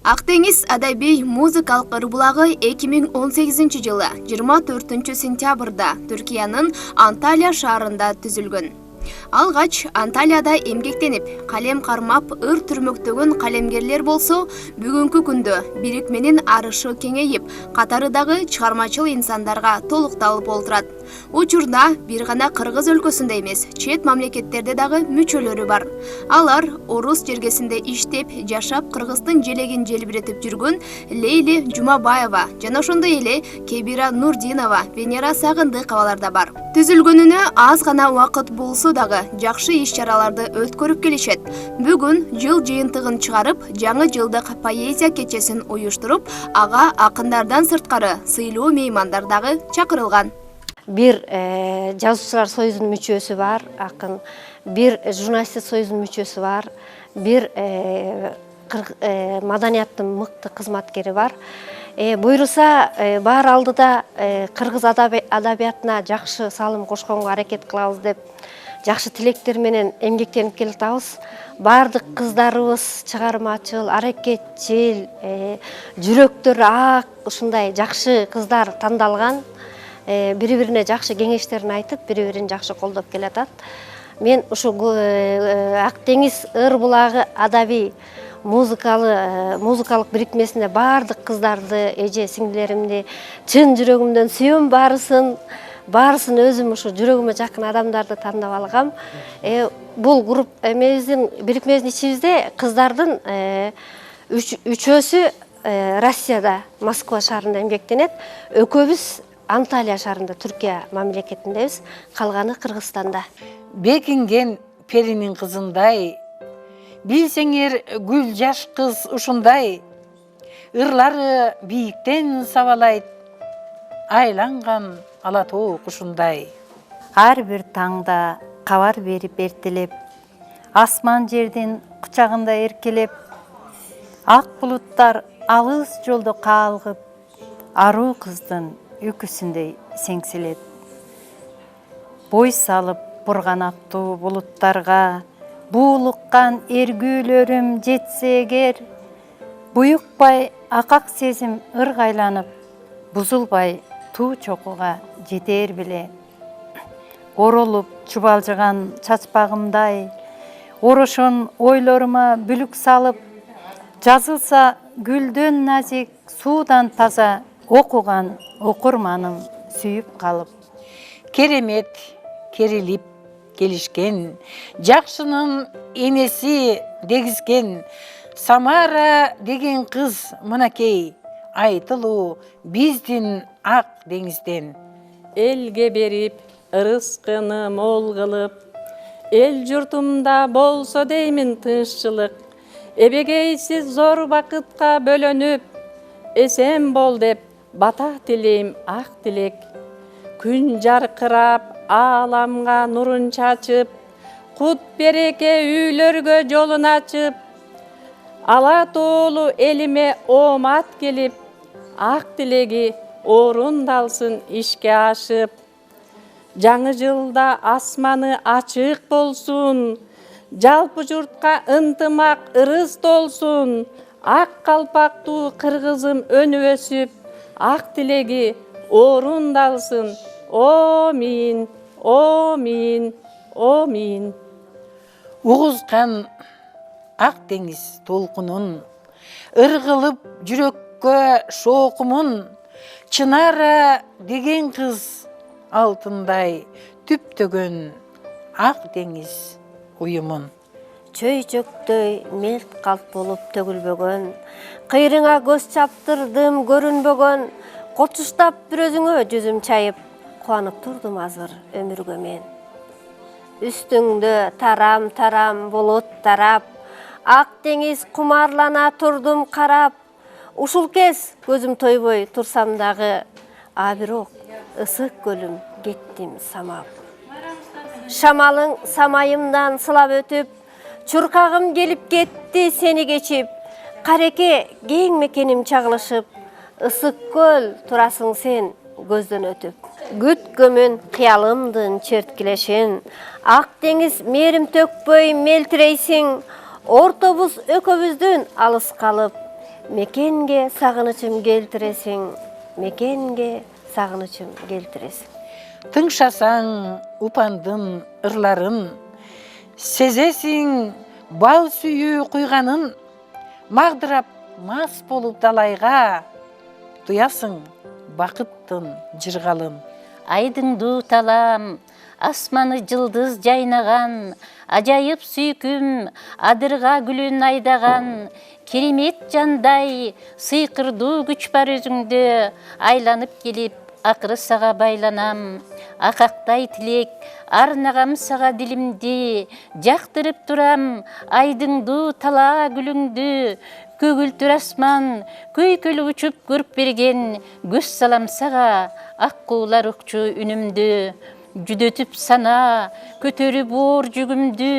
Ак деңиз адабий музыкалык ырбулагы 2018-жылы 24 сентябрда Түркиянын Анталия шаарында түзүлгөн. Алгач Анталияда эмгектенип, калем кармап ыр түрмөктөгөн калемгерлер болсо, бүгүнкү күндө бирикменин арышы кеңейип, катарыдагы чыгармачыл инсандарга толукталып олтурат. Учурда бир гана Кыргыз өлкөсүндө эмес, чет мамлекеттерде дагы мүчөлөрү бар. Алар орус жергесинде иштеп, жашап, Кыргыздын желегин желбиретип жүргөн Лейли Жумабаева жана ошондой эле Кебира Нурдинова, Венера Сагындыковалар да бар. Түзүлгөнүнө аз гана убакыт болсо дагы жакшы иш-чараларды өткөрүп келишет. Бүгүн жыл жыйынтыгын чыгарып, жаңы жылдык поэзия кечесин уюштуруп, ага акындардан сырткары сыйлуу меймандар дагы чакырылган. Бир жазуучулар союзунун мүчөсү бар, акын, бир журналисттер союзунун мүчөсү бар, бир маданияттын мыкты кызматкери бар. Буйруса баары алдыда кыргыз адабиятына жакшы салым кошконго аракет кылабыз деп жакшы тилектер менен эмгектенип келатабыз. Бардык кыздарыбыз чыгармачыл, аракетчил, жүрөктөрү ак, ушундай жакшы кыздар тандалган. Бири-бирине жакшы кеңештерин айтып, бири-бирин жакшы колдоп келатат. Мен ушу Ак деңиз ыр булагы адабий музыкалык бирикмесине бардык кыздарды, эже сиңдилеримди чын жүрөгүмдөн сүйөм, баарысын өзүм ушу жүрөгүмө жакын адамдарды тандап алгам. Бул групп бирикмебиздин ичибизде кыздардын үчөөсү Россияда, Москва шаарында эмгектенет. Экөөбүз Анталия шаарында, Түркия мамлекетиндебиз, калганы Кыргызстанда. Бекинген перинин кызындай, билсеңер гүл жаш кыз ушундай, ырлары бийиктен сабалайт, айланган ала тоо кушундай. Ар бир таңда кабар берип эртелеп, асман жердин кучагында эркелеп, ак булуттар алыс жолдо калгып, аруу кыздын үкүсүндөй сеңселет. Бой салып бурган актуу булуттарга, буулуккан эргүүлөрүм жетсе эгер, буюкпай акак сезим ыргайланып, бузулбай туу чокуга жетер беле. Оролуп чубалжыган чачпагымдай, орошон ойлорума бүлүк салып, жазылса гүлдөн назик, суудан таза, окуган окурманым сүйүп калып. Керемет керилип келишкен, жакшынын энеси дегизген, Самара деген кыз мынакей, айтылуу биздин Ак деңизден. Элге берип, ырыскыны мол кылып, эл журтумда болсо деймин тынччылык, эбегейсиз зор бакытка бөлөнүп, эсен бол деп бата тилейм ак тилек. Күн жаркырап, ааламга нурун чачып, кут береке үйлөргө жолун ачып, ала тоолу элиме оомат келип, ак тилеги орундалсын ишке ашып. Жаңы жылда асманы ачык болсун, жалпы журтка ынтымак ырыс толсун, ак калпактуу кыргызым өнүп өсүп, ак тилеги орундалсын. Омин, омин, омин. Угузган ак деңиз толкунун, ыргылып жүрөккө шоокумун, Чынара деген кыз алтындай түптөгөн ак деңиз уюмун. Чөйчөктөй мелт калп болуп төгүлбөгөн, кыйрыңа көз чаптырдым көрүнбөгөн, кочуштап бир өзүңө жүзүм чайып, кубанып турдум азыр өмүргө мен. Үстүңдө тарам-тарам болот тарап, ак деңиз кумарлана турдум карап, ушул кез көзүм тойбой турсам дагы, а бирок ысык көлүм кеттим самап. Шамалың самайымдан сылап өтүп, чуркагым келип кетти сени кечип, кареке кең мекеним чагылышып, ысык көл турасың сен көздөн өтүп. Күткөмүн кыялымдын черткилешин, ак деңиз мээрим төкпөй мелтирейсиң, ортобуз экөөбүздүн алыс калып, Мекенге сағынычым келтіресің, мекенге сағынычым келтіресің. Тыңшасаң упандын ырларын, сезесің бал сүйүү куйганын, магдырап мас болуп далайга, туясың бакыттын жыргалын. Айдыңду талам, асманы жылдыз жайнаган, ажайып сүйкүм, адырга гүлүн айдаган, керемет жандай, сыйкырдуу күч бар өзүңдө, айланып келип, акыры сага байланам. Акактай тилек, арнагам сага дилимди, жактырып турам, айдыңду тала гүлүңдү, көгүлтүр асман, көйкөлүп учуп көрүп берген, көз салам сага, ак куулар укчу үнүмдү. Жүдөтүп сана, көтөрүп оор жүгүмдү,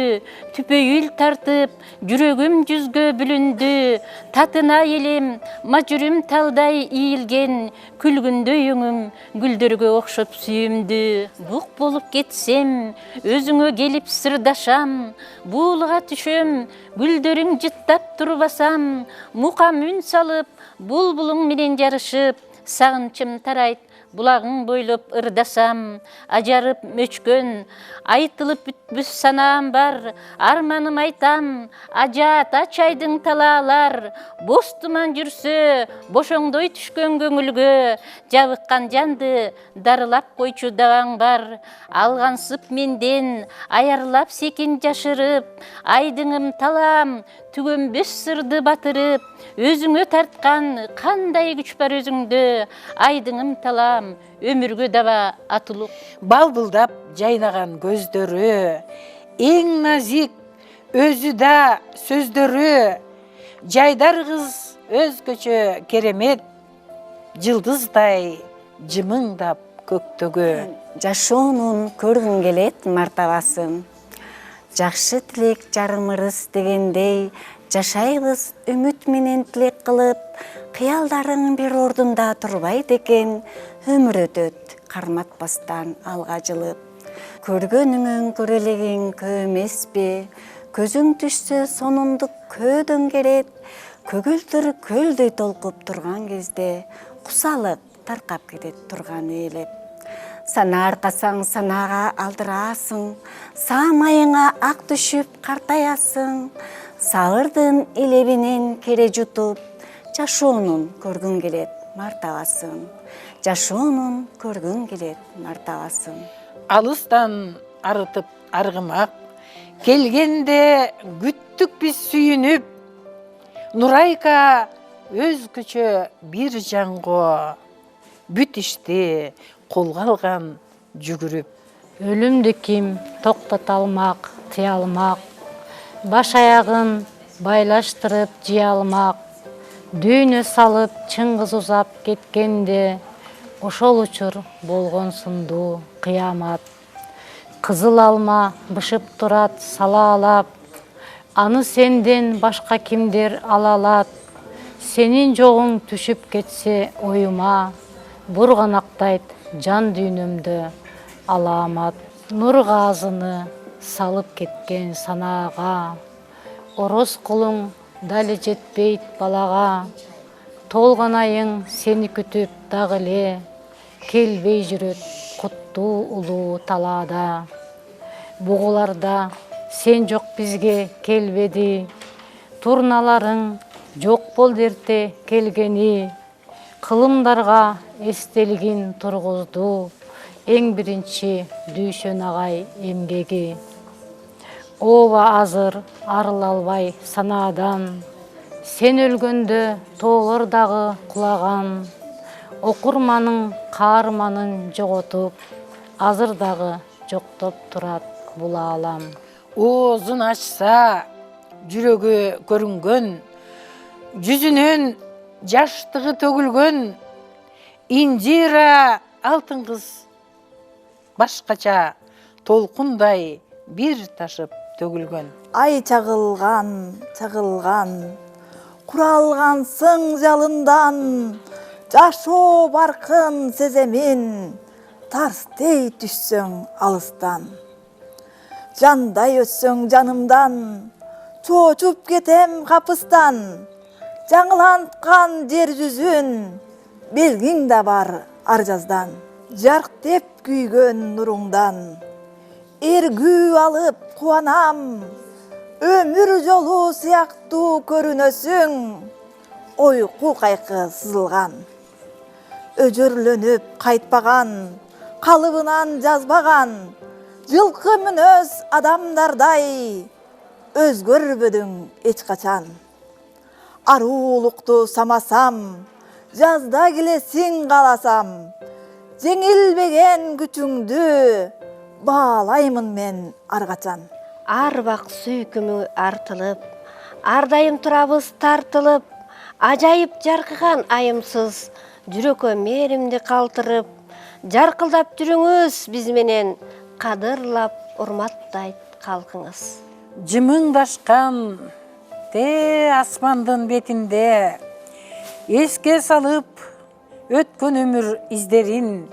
түпөйүл тартып, жүрөгүм жүзгө бүлүндү. Татына элем, мажүрүм талдай ийилген, күлгүндө өңүм, гүлдөргө окшоп сүйүмдү. Бук болуп кетсем, өзүңө келип сырдашам, буулга түшөм, гүлдөрүң жыттап турбасам, мукам үн салып, булбулуң менен жарышып, сагынчым тарайт, булагың бойлоп ырдасам, ажарып мөчкөн, айтылып бүтпүс санаам бар, арманым айтам, ажаат ачайдың талаалар, бос туман жүрсө, бошоңдой түшкөн көңүлгө, жабыккан жанды дарылап койчу дабаң бар, алгансып менден, аярлап секин жашырып, айдыңым талаам, түгөнбөс сырды батырып, өзүңө тарткан кандай күч бар өзүңдө, айдыңым талаам, өмүргө даба атылып. Балбылдап жайнаган көздөрү, эң назик өзү да сөздөрү, жайдар кыз өзгөчө керемет, жылдыздай жымыңдап көктөгө. Жашоонун көргүң келет мартабасын, жакшы тилек жарымырыз дегендей, жашайбыз үмүт менен тилек кылып, кыялдарың бир ордунда турбайт экен, өмүр өтөт карматпастан алга жылып. Көргөнүңөн көрелегиң көө эмеспи, көзүң түшсө сонундук көөдөн келет, көгүлтүр көлдөй толкуп турган кезде, кусалык таркап кетет турган ээлеп. Сана аркасаң санага алдырасың, саамайыңа ак түшүп картаясың, сагырдын элебинен кере жутуп, жашоонун көргүң келет мартабасын, жашоонун көргүң келет мартабасын. Алыстан арытып аргымак, келгенде күттүк биз сүйүнүп, Нурайка өзгөчө бир жанго, бүт ишти колго алган жүгүрүп. Өлүмдү ким токтото алмак, тыя алмак, баш аягын байлаштырып жыя алмак, дүйнө салып чыңгыз узап кеткенде, ошол учур болгон сындуу кыямат. Кызыл алма бышып турат салаалап, аны сенден башка кимдер ала алат, сенин жогуң түшүп кетсе оюма, бурганактайт жан дүйнөмдө аламат. Нур газыны салып кеткен санаага, ороз кулуң дали жетпейт балага, толгон айың сени күтүп дагы эле, келбей жүрөт куттуу улуу талаада. Бугуларда сен жок бизге келбеди, турналарың жок болду эрте келгени, кылымдарга эстелигин тургузду, эң биринчи Дүйшөн агай эмгеги. Ооба азыр арыла албай санаадан, сен өлгөндө тоолор дагы кулаган, окурманың каарманын жоготуп, азыр дагы жоктоп турат бул аалам. Оозун ачса, жүрөгү көрүнгөн, жүзүнөн жаштыгы төгүлгөн, инжира алтын кыз башкача толкундай бир ташып төгүлгөн. Ай чагылган, куралгансың жалындан, жашоо баркын сеземин, тарстей түшсөң алыстан. Жандай өтсөң жанымдан, чочуп кетем капыстан, жаңыланткан жер жүзүн белгиң да бар ар жаздан. Жарк деп күйгөн нуруңдан эргүү алып кубанам, өмүр жолу сыяктуу көрүнөсүң, ойку кайкы сызылган. Өжөрлөнүп кайтпаган, калыбынан жазбаган, жылкы мүнөз адамдардай өзгөрбөдүң эч качан. Аруулукту самасам, жазда келесиң кааласам, жеңилбеген күчүңдү баалаймын мен ар качан. Ар бак сүйкүмү артылып, ар дайым турабыз тартылып, ажайып жаркыган айымсыз, жүрөккө мээримди калтырып, жаркылдап жүрүңүз биз менен, кадырлап урматтайт калкыңыз. Жымыңдашкан те асмандын бетинде эске салып өткөн өмүр издерин,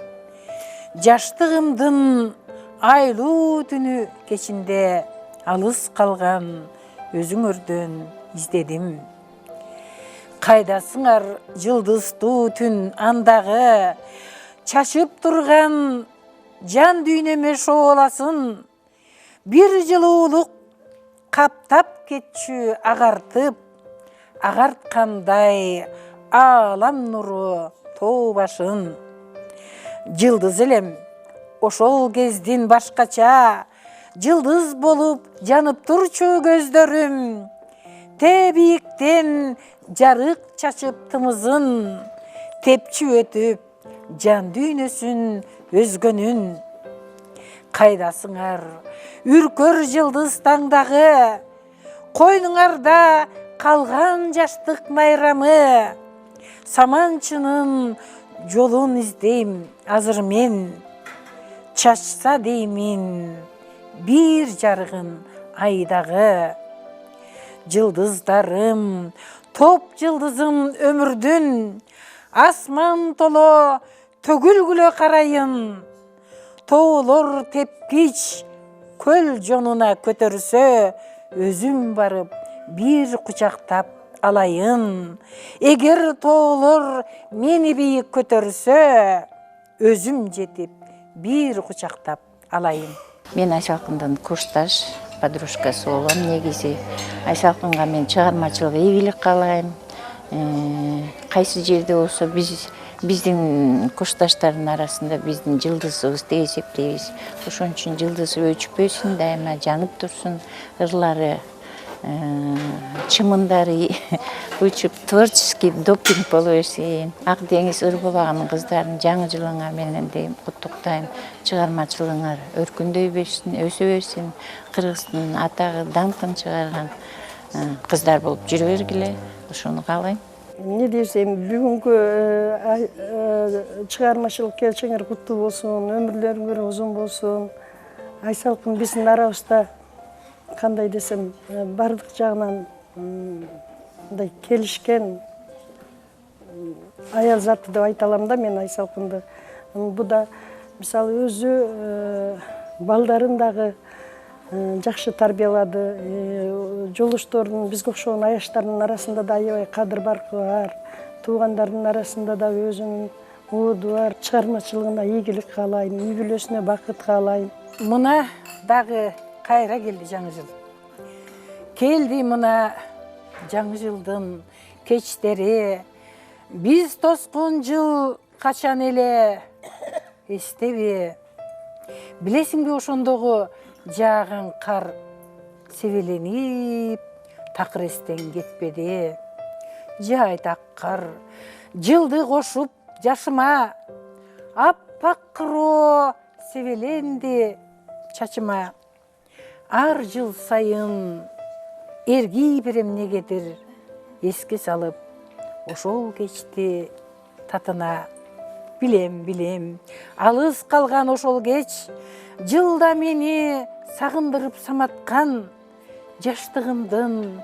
жаштыгымдын айлуу түнү кечинде алыс калган өзүңөрдөн издедим. Кайдасыңар жылдыздуу түн андагы, чачып турган жан дүйнөмө шооласын, бир жылуулук каптап кетчү агартып, агарткандай аалам нуру тоо башын. Жылдыз элем ошол кездин башкача, жылдыз болуп жанып турчу көздөрүм, те бийиктен жарык чачып тымызын, тепчип өтүп жан дүйнөсүн өзгөнүн. Кайдасыңар үркөр жылдыз таңдагы, койнуңарда калган жаштык майрамы, саманчынын жолун издейм азыр мен, чачса деймин бир жарыгын айдагы. Жылдыздарым, топ жылдызым өмүрдүн, асман толо төгүлгүлө карайын, тоолор тепкич көл жонуна көтөрсө, өзүм барып бир кучактап алайын. Эгер тоолор мени бийик көтөрсө, өзүм жетип бир кучактап алайын. Мен Айсалкындын курсташ подружкасы болом. Негизи Айсалкынга мен чыгармачылык ийгилик каалайм. Кайсы жерде болсо биздин курсташтардын арасында биздин жылдызыбыз деп эсептейбиз. Ошон үчүн жылдызы өчпөсүн, дайыма жанып турсун, ырлары, чымындары учуп, творческий допинг боло берсин. Ак деңиз ыр булагынын кыздарын жаңы жылыңар менен дейм, куттуктайм. Чыгармачылыгыңар өркүндөй берсин, өсө берсин. Кыргыздын атагы, даңкын чыгарган кыздар болуп жүрө бергиле. Ошону каалайм. Не десем, бүгүнкү чыгармачылык келчеңер куттуу болсун, өмүрлөрүңөр узун болсун. Айсалкын биздин арабызда кандай десем, бардык жагынан мындай келишкен аял заты деп айта алам да мен Айсалкынды. Бу да мисалы өзү балдарын дагы жакшы тарбиялады. Жолдошторунун бизге окшогон аяштардын арасында да аябай кадыр баркы бар. Туугандардын арасында да өзүнүн ооду бар. Чыгармачылыгына ийгилик каалайм, үй бүлөсүнө бакыт каалайм. Мына дагы кайра келди жаңы жыл. Келди мына жаңы жылдын кечтери. Биз тоскон жыл качан эле эстеби? Билесиңби ошондогу жааган кар себеленип, такыр эстен кетпеди. Жайдак кар жылды кошуп жашыма, аппак кыроо себеленди чачыма. Ар жыл сайын эргий берем негедир эске салып, ошол кечти татына. Билем, алыс калган ошол кеч жылда мени сагындырып саматкан, жаштыгымдын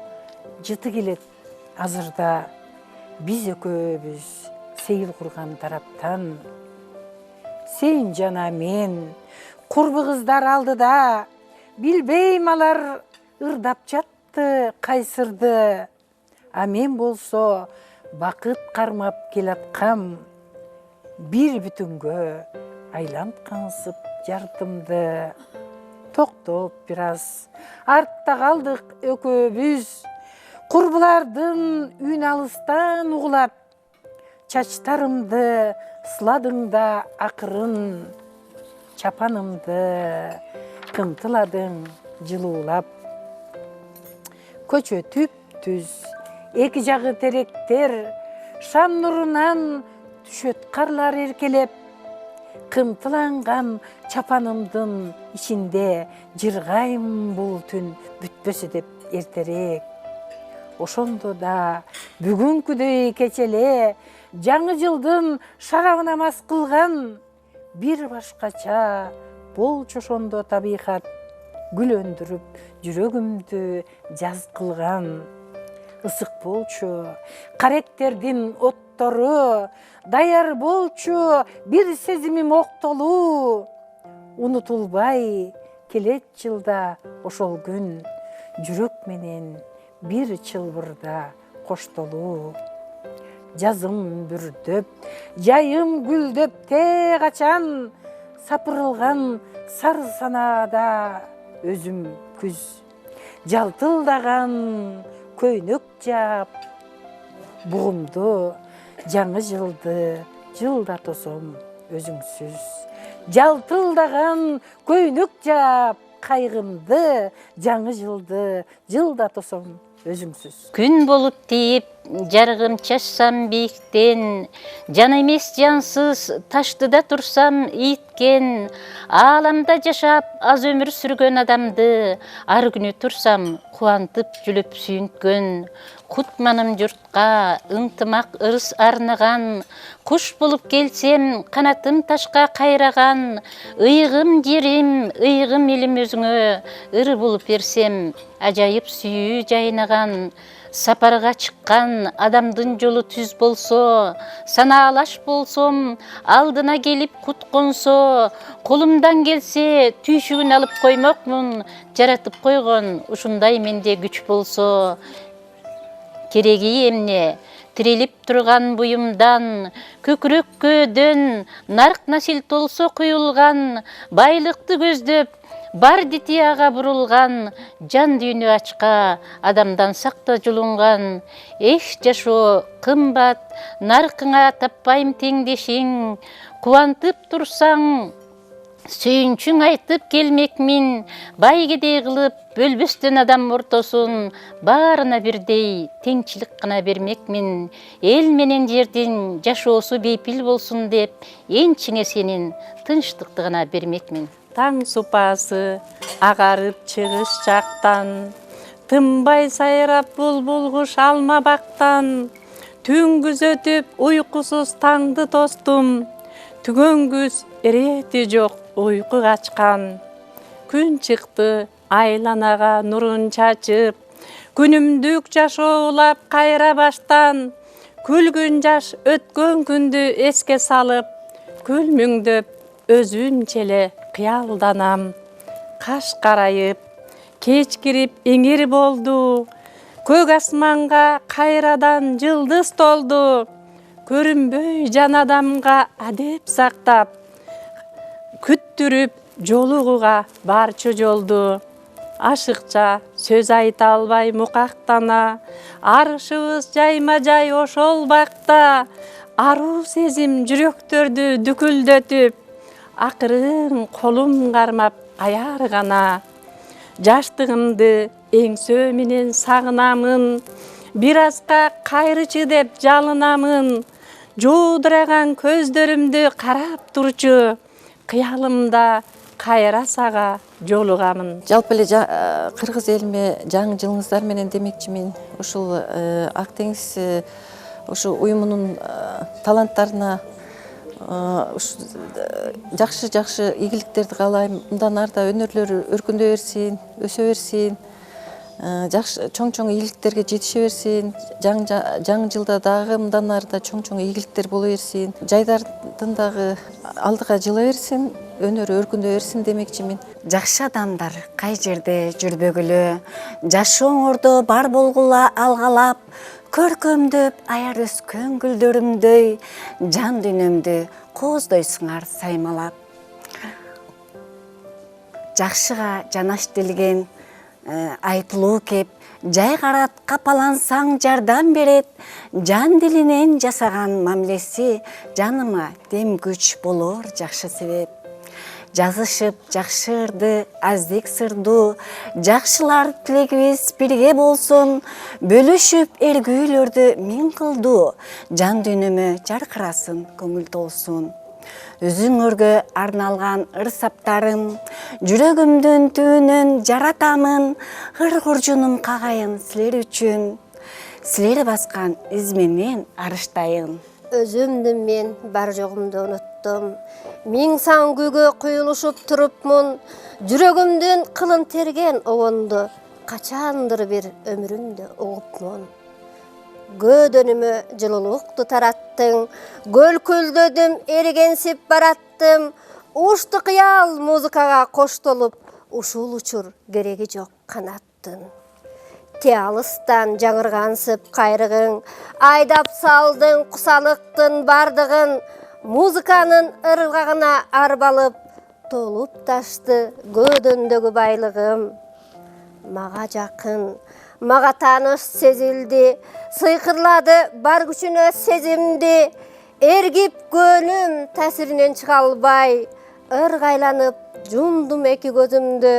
жыты келет азырда. Биз экөөбүз сейил курган тараптан. Сен жана мен курбу кыздар алдыда, билбейм алар ырдап жатты кайсырды. а мен болсо бакыт кармап келаткам, бир бүтүнгө айланткансып жартымды. Токтоп бир аз артта калдык экөөбүз, курбулардын үн алыстан угулат. Чачтарымды сыладың да акырын, чапанымды кымтыладың жылуулап. Көчө түп-түз, эки жагы теректер, шам нурунан түшөт карлар эркелеп. Кымтыланган чапанымдын ичинде жыргайм бул түн бүтпөсө деп эртерээк. Ошондо да бүгүнкүдөй кечеле жаңы жылдын шарабына мас кылган, бир башкача болчу ошондо табигат, гүл өндүрүп жүрөгүмдү жаз кылган. Ысык болчу каректердин оттору, даяр болчу бир сезимим октолуу. Унутулбай келет жылда ошол күн, жүрөк менен бир чылбырда коштолуу. Жазым бүрдөп, жайым гүлдөп те качан, сапырылган сар санаада өзүм күз. Жалтылдаган көйнөк жаап, бугумду жаңы жылды жылдатосом өзүңсүз. Жалтылдаган көйнөк жаап, кайгымды жаңы жылды жылдатосом өзүңсүз. Күн болуп тийип, жарыгым чачсам бийиктен, жан эмес жансыз таштыда турсам ийиткен, ааламда жашап аз өмүр сүргөн адамды ар күнү турсам кубантып жүлөп сүйүнткөн. Кутманым журтка ынтымак ырыс арнаган, куш болуп келсем канатым ташка кайраган, ыйыгым жерим, ыйыгым элим өзүңө, ыр болуп берсем ажайып сүйүү жайнаган. Сапарга чыккан адамдын жолу түз болсо, санаалаш болсом, алдына келип кутконсо, колумдан келсе түйшүгүн алып коймокмун, жаратып койгон ушундай менде күч болсо. Кереги эмне, тирелип турган буюмдан, көкүрөккөдөн нарк насил толсо куюлган, байлыкты көздөп, бар дитияга бурулган, жан дүйнө ачка адамдан сакта жулунган. Эш жашоо кымбат, наркыңа таппайм теңдешиң, кубантып турсаң, сүйүнчүң айтып келмекмин, байгедей кылып бөлбөстөн адам ортосун, баарына бирдей теңчилик гана бермекмин. Эл менен жердин жашоосу бейпил болсун деп, энчиңе сенин тынчтыкты гана бермекмин. Таң супасы агарып чыгыш жактан, тынбай сайрап булбул куш алма бактан. Түн күзөтүп уйкусуз таңды тостум, түгөнгүз ирети жок уйку качкан. Күн чыкты айланага нурун чачып, күнүмдүк жашоолап кайра баштан. Күлгүн жаш өткөн күндү эске салып, күлмүңдөп өзүмчеле кыялданам. Каш карайып, кеч кирип эңир болду, көк асманга кайрадан жылдыз толду. Көрүнбөй жан адамга адеп сактап, күттүрүп жолугуга барчу жолду. Ашыкча сөз айта албай мукактана, арышыбыз жайма жай ошол бакта. Аруу сезим жүрөктөрдү дүкүлдөтүп, акырын колум кармап аяр гана. Жаштыгымды эңсөө менен сагынамын, бир азга кайрычы деп жалынамын. Жуудураган көздөрүмдү карап турчу, кыялымда кайра сага жолугамын. Жалпы эле кыргыз элиме жаңы жылыңыздар менен демекчимин. Ушул Ак Деңиз ушу уюмунун таланттарына жакшы ийгиликтерди каалайм. Мындан арда өнөрлөрү өркүндөй берсин, өсө берсин. жакшы чоң ийгиликтерге жетише берсин. Жаңы жылда дагы мындан ары да чоң ийгиликтер боло берсин. Жайдардын дагы алдыга жыла берсин, өнөрү өркүндөй берсин демекчимин. Жакшы адамдар кай жерде жүрбөгүлө, жашооңордо бар болгула алгалап, көркөмдөп аяр өскөн гүлдөрүмдөй, жан дүйнөмдү кооздойсуңар саймалап. Жакшыга жанаш делген айтылуу кеп, жай карат капалансаң жардам берет, жан дилинен жасаган мамилеси жаныма дем күч болор жакшы себеп. Жазышып жакшы ырды, аздик сырду, жакшылар тилегибиз бирге болсун, бөлүшүп эргүүлөрдү миң кылду, жан дүйнөмө жаркырасын, көңүл толсун. Өзүңөргө арналган ыр саптарым, жүрөгүмдүн түбүнөн жаратамын, ыр куржунум кагайын силер үчүн, силер баскан из менен арыштайын. Өзүмдү мен бар жогумду уnuттум, миң сан күйгө куюлушуп турупмун, жүрөгүмдүн кылын терген обонду качандыр бир өмүрүмдү угупмун. Көдөнүмө жылуулукту тараттың, көлкөлдөдүм, эргенсип бараттым, ушты кыял музыкага коштолуп, ушул учур кереги жок канаттын. Те алыстан жаңыргансып кайрыгың, айдап салдың кусалыктын бардыгын, музыканын ыргагына арбалып, толуп ташты көдөндөгү байлыгым. Мага жакын, мага тааныш сезилди, сыйкырлады бар күчүнө сезимди, эргип көнүм таасиринен чыга албай, ыргайланып жумдум эки көзүмдү,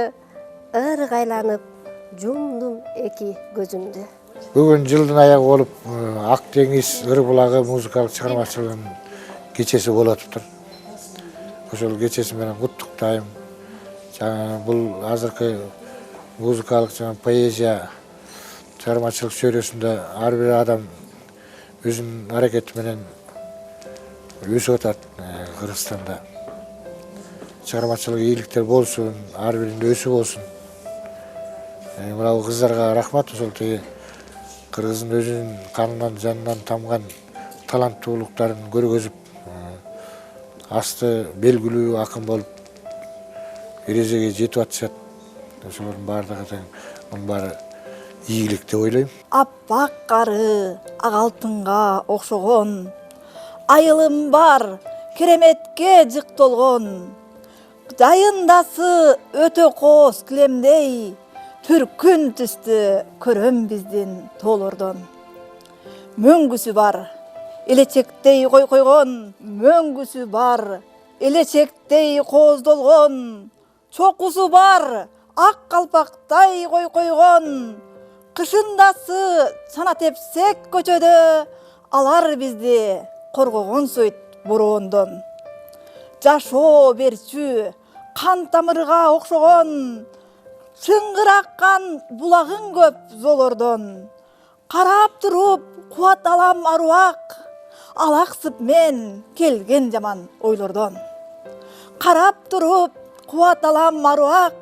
ыргайланып жумдум эки көзүмдү. Бүгүн жылдын аягы болуп, Ак деңиз ыр булагы музыкалык чыгармачылыгынын кечеси болуп атыптыр. Ошол кечеси менен куттуктайм. Бул азыркы музыкалык жана поэзия чыгармачылык чөйрөсүндө ар бир адам өзүнүн аракети менен өсүп атат Кыргызстанда. Чыгармачылык ийгиликтер болсун, ар биринде өсүп болсун. Мына бул кыздарга рахмат, ошол тиги Кыргыздын өзүнүн канынан, жанынан тамган таланттуулуктарын көргөзүп, асты белгилүү акын болуп эрежеге жетип атышат. Ошолордун баардыгы тең мунун баары ийгилик деп ойлойм. Аппак кары ак алтынга окшогон, айылым бар кереметке жыктолгон, жайындасы өтө кооз килемдей, түркүн түстү көрөм биздин тоолордон. Мөңгүсү бар элечектей койгон, мөңгүсү бар элечектей кооздолгон, чокусу бар ак калпактай койгон, кышындасы чана тепсек көчөдө, алар бизди коргогон сойт бороондон. Жашоо берчү кан тамырга окшогон, чыңгыр аккан булагың көп золордон. Карап туруп кубат алам аруак, алаксып мен келген жаман ойлордон. Карап туруп кубат алам аруак,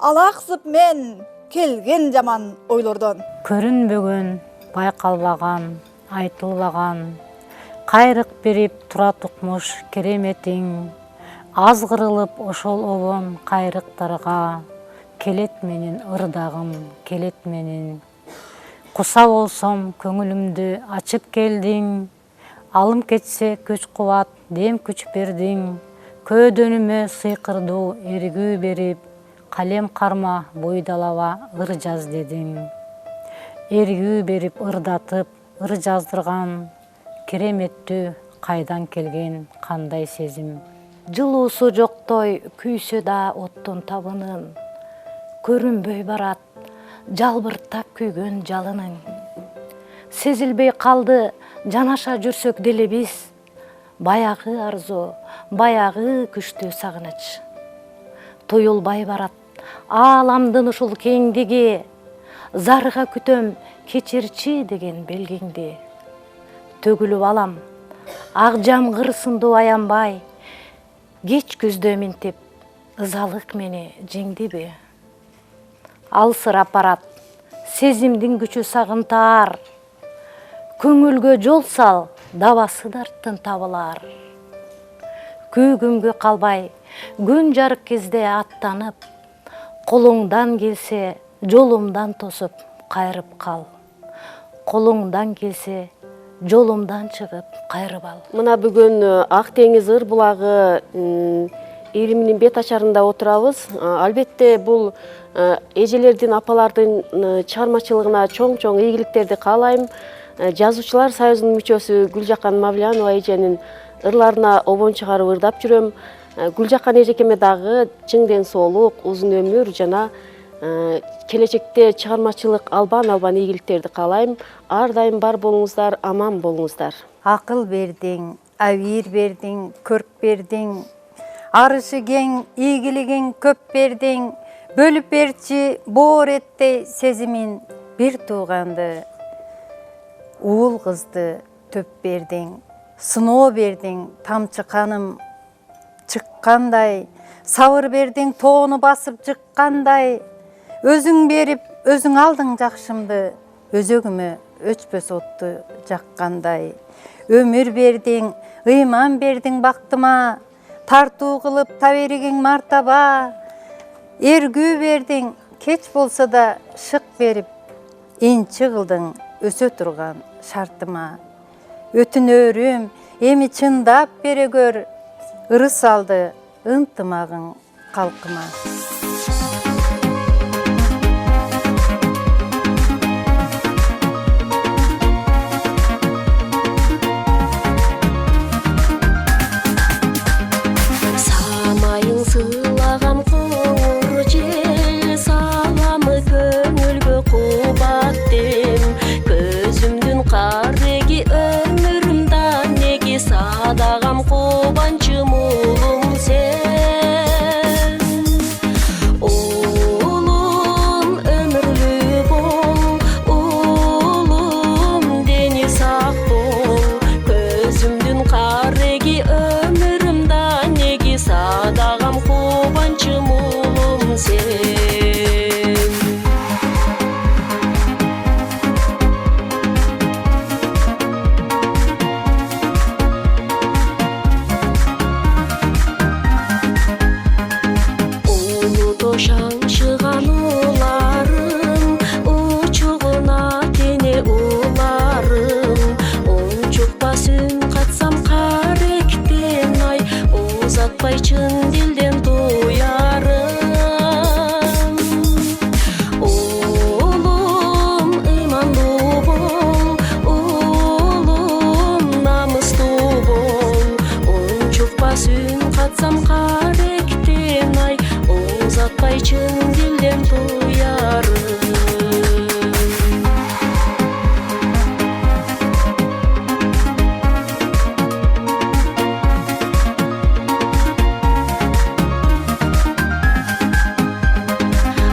алаксып мен келген жаман ойлордон. Көрүнбөгөн, байкалбаган, айтылбаган, кайрык берип тура тукмуш кереметиң, азгырылып ошол обон кайрыктарга, келет менен ырдагым, келет менен. Куса болсом көңүлүмдү ачып келдиң, алым кетсе күч кубат, дем күч бердиң, көөдөнүмө сыйкырдуу эргүү берип, калем карма бойдалаба ыр жаз дедиң. Эргүү берип ырдатып, ыр жаздырган, кереметтүү кайдан келген кандай сезим. Жылуусу жоктой күйсө да оттун табынын, көрүнбөй барат жалбырттап күйгөн жалының. Сезилбей калды жанаша жүрсөк деле биз, баягы арзу, баягы күчтүү сагыныч. Туюлбай барат ааламдын ушул кеңдиги, зарыга күтөм кечирчи деген белгиңди. Төгүлүп алам ак жамгыр сындуу аянбай, кеч күздө минтип ызалык мени жеңдиби. Алсырап барат сезимдин күчү сагынтар. Көңүлгө жол сал, дабасы дарттын табылар. Күйгүмгө калбай, күн жарык кезде аттанып, колуңдан келсе, жолумдан тосуп, кайрып кал. Колуңдан келсе, жолумдан чыгып, кайрып ал. Мына бүгүн Ак деңиз ыр булагы илиминин бет ачарында отурабыз. Албетте бул эжелердин, апалардын чыгармачылыгына чоң ийгиликтерди каалайм. Жазуучулар союзунун мүчөсү Гүлжакан Мавлянова эженин ырларына обон чыгарып ырдап жүрөм. Гүлжакан эжекеме дагы чың ден соолук, узун өмүр жана келечекте чыгармачылык албан ийгиликтерди каалайм. Ар дайым бар болуңуздар, аман болуңуздар. Акыл бердиң, абийир бердиң, көрк бердиң. Арышы кең, ийгилигиң көп бердиң. Бөлүп берчи боор эттей сезимин, бир тууганды, уул кызды төп бердиң. Сыноо бердиң, тамчы каным чыккандай. Сабыр бердиң, тоону басып жыккандай. Өзүң берип, өзүң алдың жакшымды, өзөгүмө өчпөс отту жаккандай. Өмүр бердиң, ыйман бердиң бактыма, тартуу кылып таберигиң мартаба. Эргүү бердиң, кеч болсо да шык берип, инчи кылдың өсө турган шартыма. Өтүнөрүм, эми чындап бере көр, ырыс алды ынтымагың калкыма. Самайың сыйлаган коңур жел, саламы көңүлгө кубат дем. Көзүмдүн кареги өмүрүмда неги садагам кубанчым улум сен. Улум өмүрлүү бол, улум дени сак бол. Көзүмдүн кареги өмүрүмда неги садагам кубанчым улум сен. Шаңшыған уларым, учугуна тене уларым. Ончукпас үн катсам каректен ай, узатпай чын дилден туярым. Улум ыймандуу бол, улум намыстуу бол. Ончукпас үн катсам каректен ай, узатпай чын дилден туярым.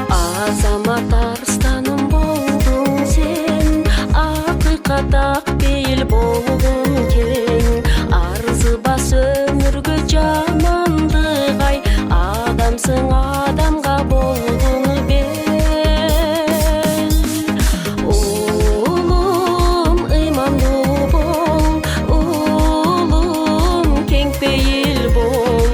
Азамат арстаным болдуң сен, акыйкат ак бейил болгуң кең. Арзыбас өмүргө жамандык ай, адамсың адамга болгуну бел. Улум ыймандуу бол, улум кең пейил бол.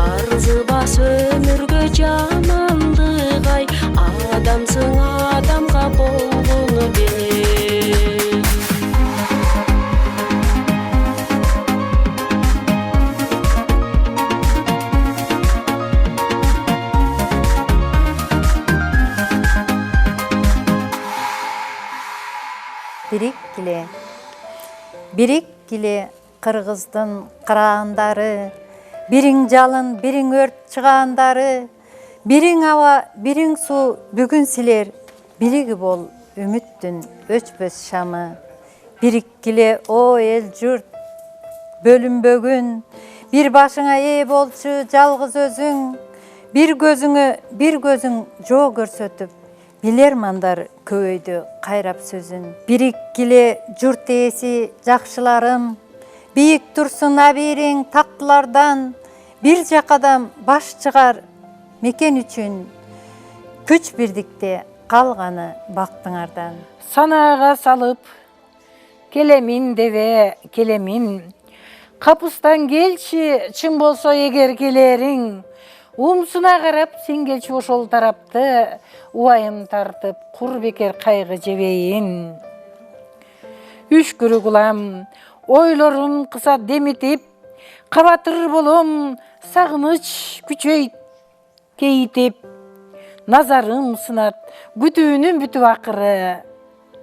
Арзыбас өмүргө жамандык ай, адамсың адамга болгуну бел. Бирик киле кыргыздын кыраандары, бириң жалын, бириң өрт чыгаандары, бириң аба, бириң суу, бүгүн силер бириги бол үмүттүн өчпөс шамы. Бириkkиле о эл журт, бөлүнбөгүн, бир башыңа ээ болчу жалгыз өзүң, бир көзүң жоо көрсөтүп, билермандар көбөйдү кайрап сөзүн. Бириkkиле журт ээси жакшыларым, бийик турсун абийириң тактылардан, бир жакадан баш чыгар мекен үчүн, күч бирдикте калганы бактыңардан. Санаға салып, келемин дебе, келемин. Капыстан келші, чын болсо егер келерің. Умсуна қарап, сен келші ошол тарапты, уайым тартып, құр бекер қайғы жебейін. Үшкүрі кулам, ойлорун кыса деметип, кабатыр болом, сагыныч күчөйт, кейтип. Назарым сынат, күтүүнүн бүтүп акыры,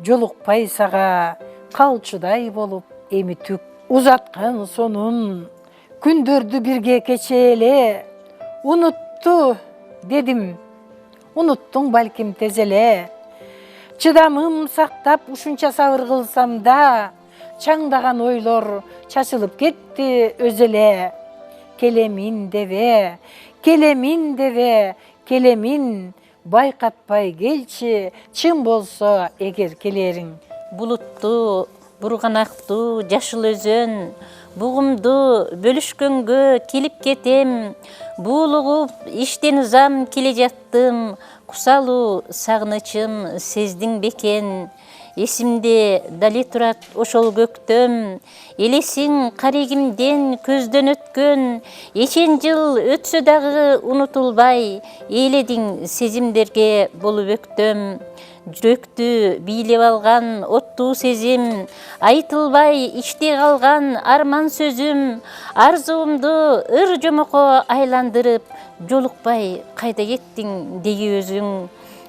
жолукпай сага, калчудай болуп эми түк. Узаткан сонун, күндөрдү бирге кечеле, унутту дедим, унуттуң балким тезеле. Чыдамым сактап ушунча сабыр кылсам да, чаңдаган ойлор чачылып кетти өзеле. Келемин дебе, келемин дебе, келемин, байкатпай келчи, чын болсо эгер келериң. Булутту, бурганактуу жашыл өзөн, бугумду бөлүшкөнгө келип кетем, буулугуп иштен узам келе жаттым, кусалуу сагынычым сездиң бекен. Эсимде дали турат ошол көктөм, элесиң каригимден көздөн өткөн, эчен жыл өтсө дагы унутулбай, ээледиң сезимдерге болуп өктөм. Жүрөктү бийлеп алган оттуу сезим, айтылбай ичте калган арман сөзүм, арзуумду ыр жомоко айландырып, жолукпай кайда кеттиң деги өзүң.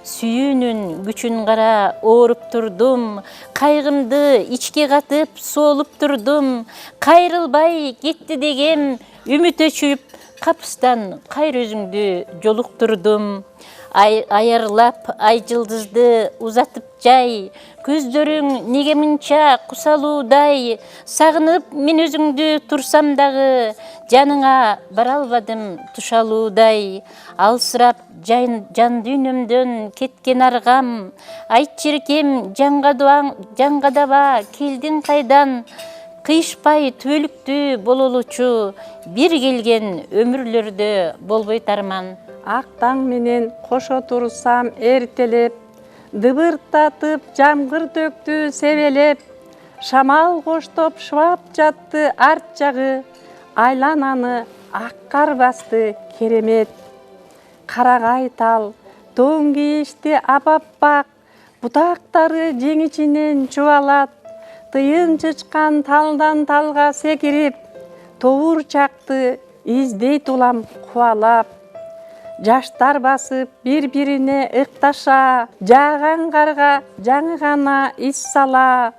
Сүйүүнүн күчүн кара ооруп турдум, кайгымды ичке катып соолуп турдум, кайрылбай кетти дегем үмүт өчүп, капыстан кайыр өзүңдү жолуктурдум. Аярлап ай жылдызды узатып жай, көздөрүң неге мынча кусалуудай, сагынып мен өзүңдү турсам дагы, жаныңа бара албадым тушалуудай. Алсырап жан дүйнөмдөн кеткен аргам, айтчы эркем жанга даба келдиң кайдан, кыйышпай түбөлүктүү бололучу, бир келген өмүрлөрдө болбойт арман. Ак таң менен кошо турсам эртелеп, дыбыртатып жамгыр төктү себелеп, шамал коштоп шыбап жатты арт жагы, айлананы ак кар басты керемет. Карагай тал тоң кийишти апаппак, бутактары жең ичинен чубалат, тыйын чычкан талдан талга секирип, тобур чакты издейт улам кубалап. Жаштар басып бири-бирине ыкташа, жааган карга жаңы гана ис сала,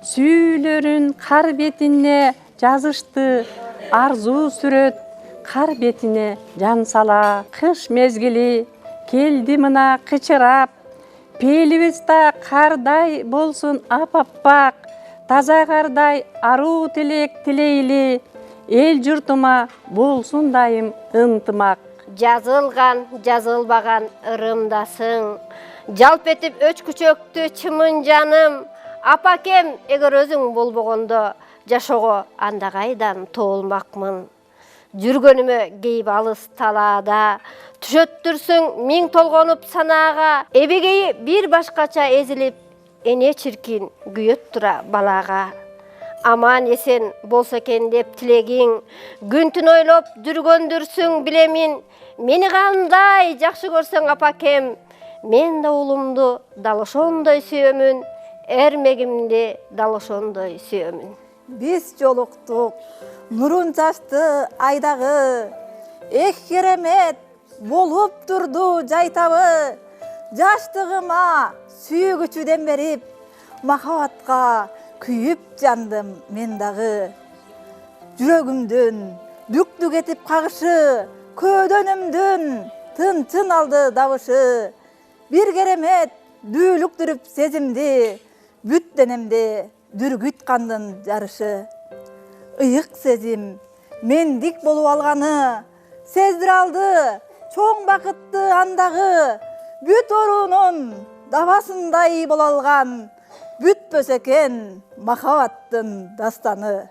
сүйүүлөрүн кар бетине жазышты, арзуу сүрөт кар бетине жан сала. Кыш мезгили келди мына кычырап, пелибиз да кардай болсун апаппак, таза кардай аруу тилек тилейли, эл журтума болсун дайым ынтымак. Жазылган, жазылбаган ырымдасың, жалп этип өч күчөктү чымын жаным, апакем эгер өзүң болбогондо, жашоого анда кайдан тоолмакмын. Жүргөнүмө кейип алыс талаада, түшөттүрсүң миң толгонуп санаага, эбегейи бир башкача эзилип, эне чиркин күйөт тура балага. Аман эсен болсо экен деп тилегиң, күн-түн ойлоп жүргөндүрсүң билемин, мени кандай жакшы көрсөң апакем, мен да уулумду дал ошондой сүйөмүн, эрмегимди дал ошондой сүйөмүн. Биз жолуктук нурун чачты айдагы, эк керемет болуп турду жайтабы, жаштыгыма сүйгүчүдөн берип, махабатка күйүп жандым мен дагы. Жүрөгүмдүн бүктүк этип кагышы, көөдөнүмдүн тынчын алды дабышы. Бир керемет дүүлүктүрүп сезимди, бүт денемде дүргүт кандын жарышы. Ыйык сезим мендик болуп алганы, сездире алды чоң бакытты андагы. Бүт оруунун дабасындай боло алган, бүтпөс экен махабаттын дастаны.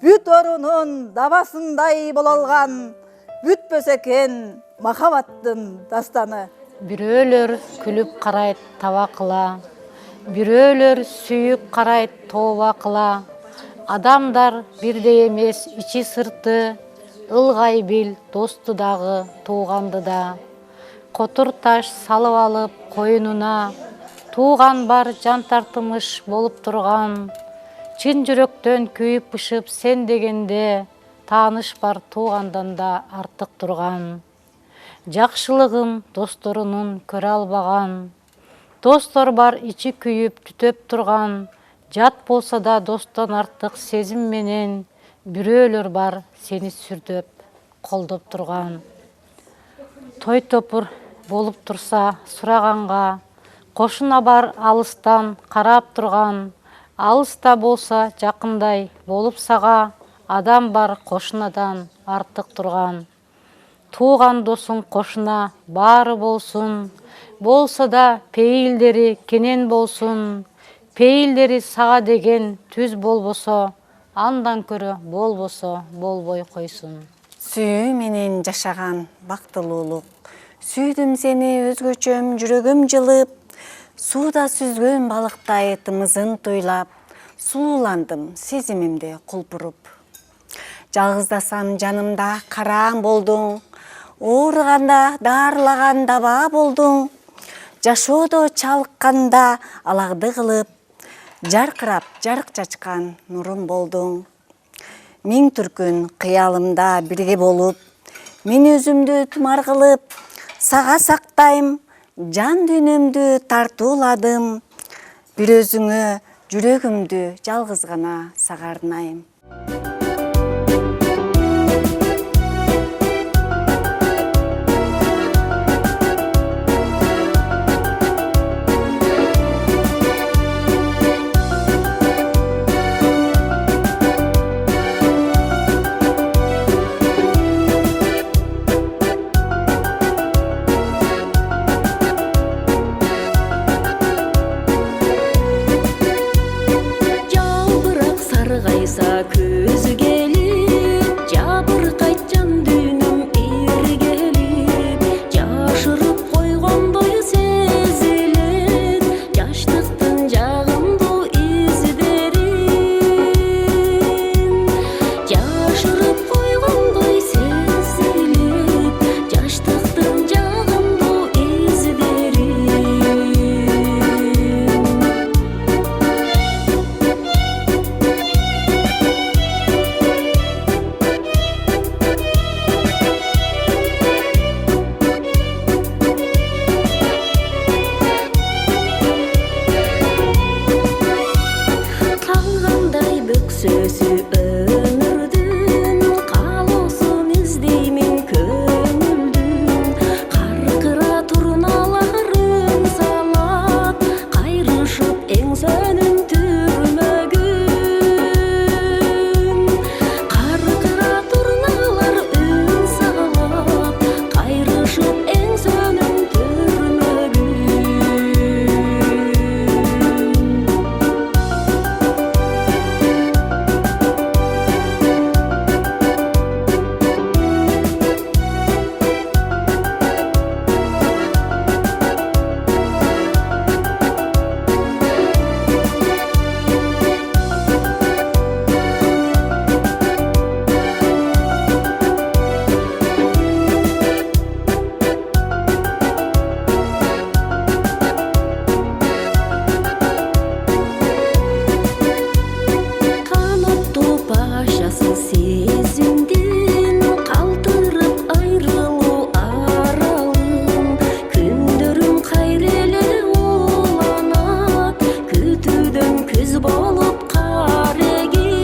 Бүт оруунун дабасындай боло алган, бүтпөс экен махабаттын дастаны. бирөөлөр күлүп карайт таба кыла, бирөөлөр сүйүп карайт тооба кыла. Адамдар бирдей эмес ичи сырты, ылгай бил досту дагы тууганды да. Котур таш салып алып коюнуна, тууган бар жан тартымыш болуп турган. Чын жүрөктөн күйүп бышып сен дегенде, тааныш бар туугандан да артык турган. Жакшылыгын досторунун көрө албаган, достор бар ичи күйүп түтөп турган. Жат болса да достон артык сезим менен, бирөөлөр бар сени сүрдөп, колдоп турган. Той топур болуп турса сураганга, кошуна бар алыстан карап турган. Алыста болса жакындай болуп сага, адам бар кошунадан артык турган. Тууган досуң кошуна баары болсун, болсо да пейилдери кенен болсун. Пейилдери сага деген түз болбосо, андан көрө болбосо болбой койсун. Сүйүү менен жашаган бактылуулук, сүйдүм сени өзгөчөм жүрөгүм жылып, сууда сүзгөн балыктай тымызын тойлап, сулууландым сезимимде кулпуруп. Жалгыздасам жанымда караң болдуң, ооруганда даарылаган даба болдуң. Жашоодо чалыкканда аларды кылып, жаркырап жарык чачкан нурум болдуң. Миң түркүн кыялымда бирге болуп, мен өзүмдү тумар кылып, сага сактайм, жан дүйнөмдү тартууладым. Бир өзүңө жүрөгүмдү жалгыз гана сага арнайм. Көзі келіп, жабырқайт жан дүйнөм иргелип, жашырып койгондой сезилет, жаштыктын жагымдуу издерин. Жашырып койгондой сезилет, жаштыктын жагымдуу издерин. Сөзі өмірдің, қалосын іздеймін көңілдің. Қарқыра турналарын салат, қайрышып еңсөнүн түрмөгүн. Қарқыра турналар үн салат, қайрышып еңсөнүн түрмөгүн. Сезимдин калтырып айрылуу аралым, күндөрүм кайреле уланат, күтүүдөн күз болуп карегим.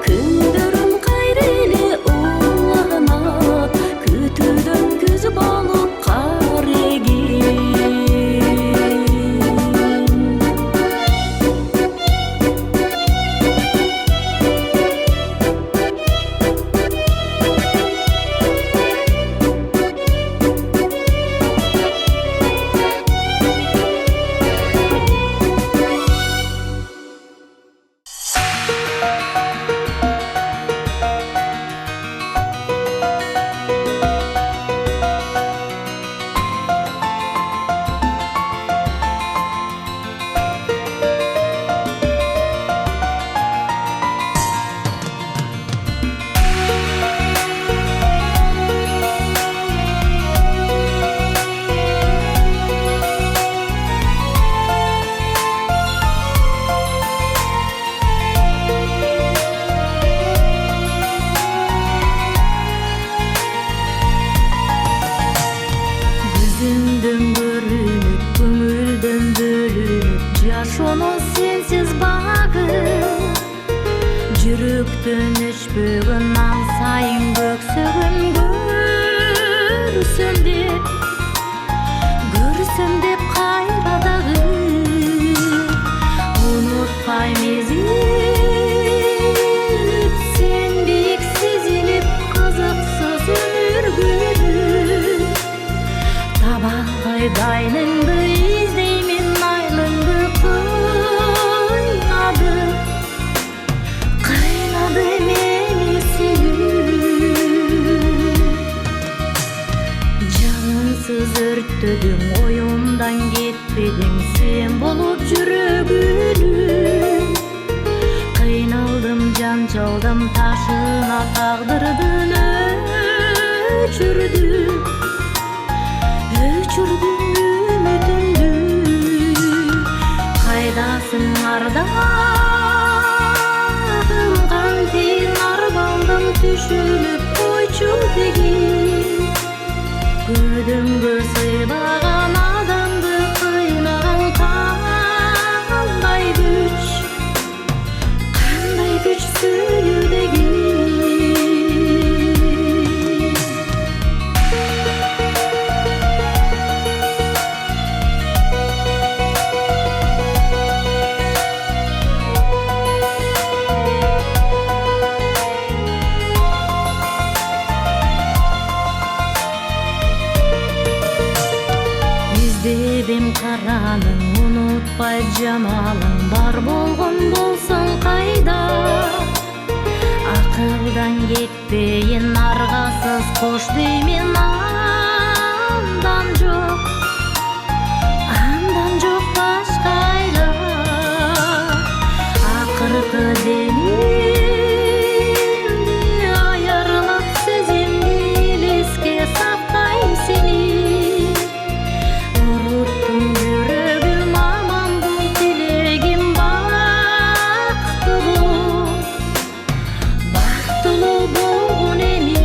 Күндөрүм кайреле уланат, күтүүдөн күз болуп карегим. көктөн өчпөгөн ал сайын көксөгөн көрсөм деп кайра дагы унутпай мезип сен бийик сезилип кызыксыз өмүргү таба албай дайныңды издеймин айлыңды кыйнады мени сүйүү жалынсыз өрттөдүң оюмдан кетпедиң сен болуп жүрөгүнүм кыйналдым жанжалдым ташына тагдырдын өчүрдүм үмүтүмдү кайдасың ардагым кантейин арбалдым түшүнүп койчу деген көдөңгө сыйбаган адамды кыйнаган кандай күч сүйүү деген Издебем караның унутпай жамалың бар болгон болсоң кайда акылдан кетпейин аргасыз кош деймин андан жок башка айла акыркы денimди аярлап сезимди элеске сактайм сени жүрөгүм аман бол тилегим бактылуу болгон эми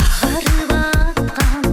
Агырып аткан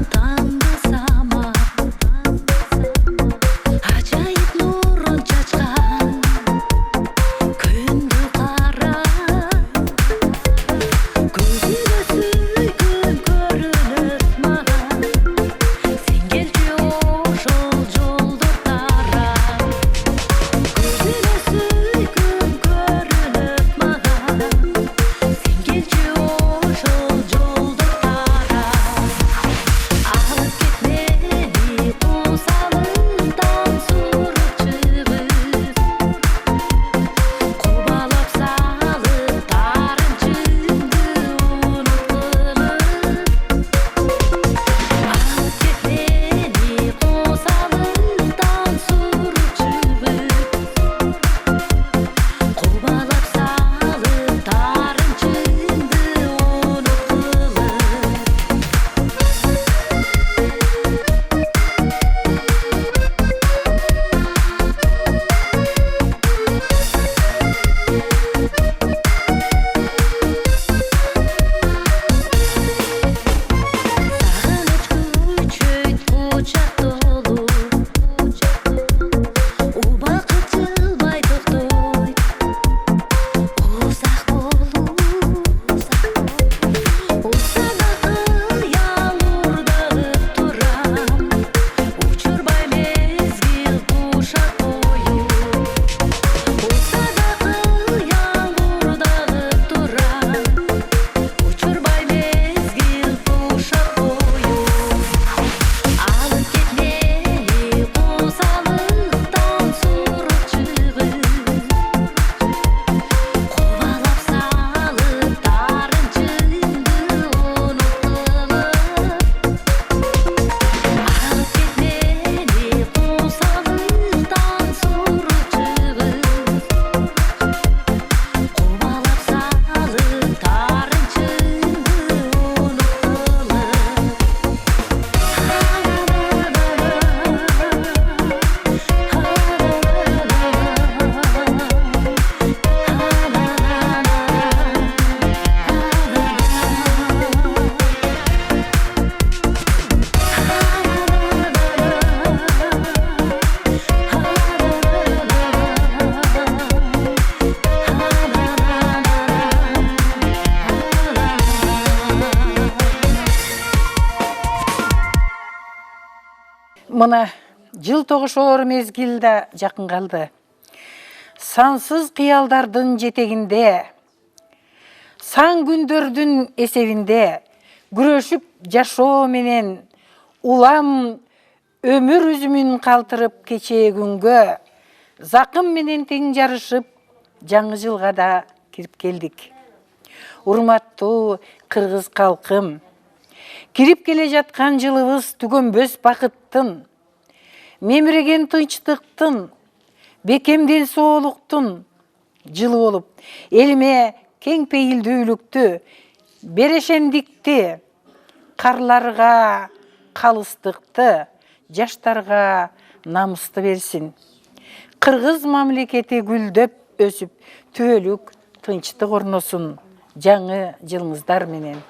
Мына жыл тогушоор мезгил да жакын калды. Сансыз кыялдардын жетегинде, сан күндөрдүн эсебинде күрөшүп жашоо менен улам өмүр үзүмүн калтырып кечээ күнгө закым менен тең жарышып жаңы жылга да кирип келдик. Урматтуу кыргыз калкым, кирип келе жаткан жылыбыз түгөнбөс бакыттын, мемиреген тынчтыктын, бекемден соолуктун жылы болуп, элиме кең пейилдүүлүктү, берешендикти, карларга калыстыкты, жаштарга намысты берсин. Кыргыз мамлекети гүлдөп өсүп, түбөлүк тынчтык орносун жаңы жылыңыздар менен.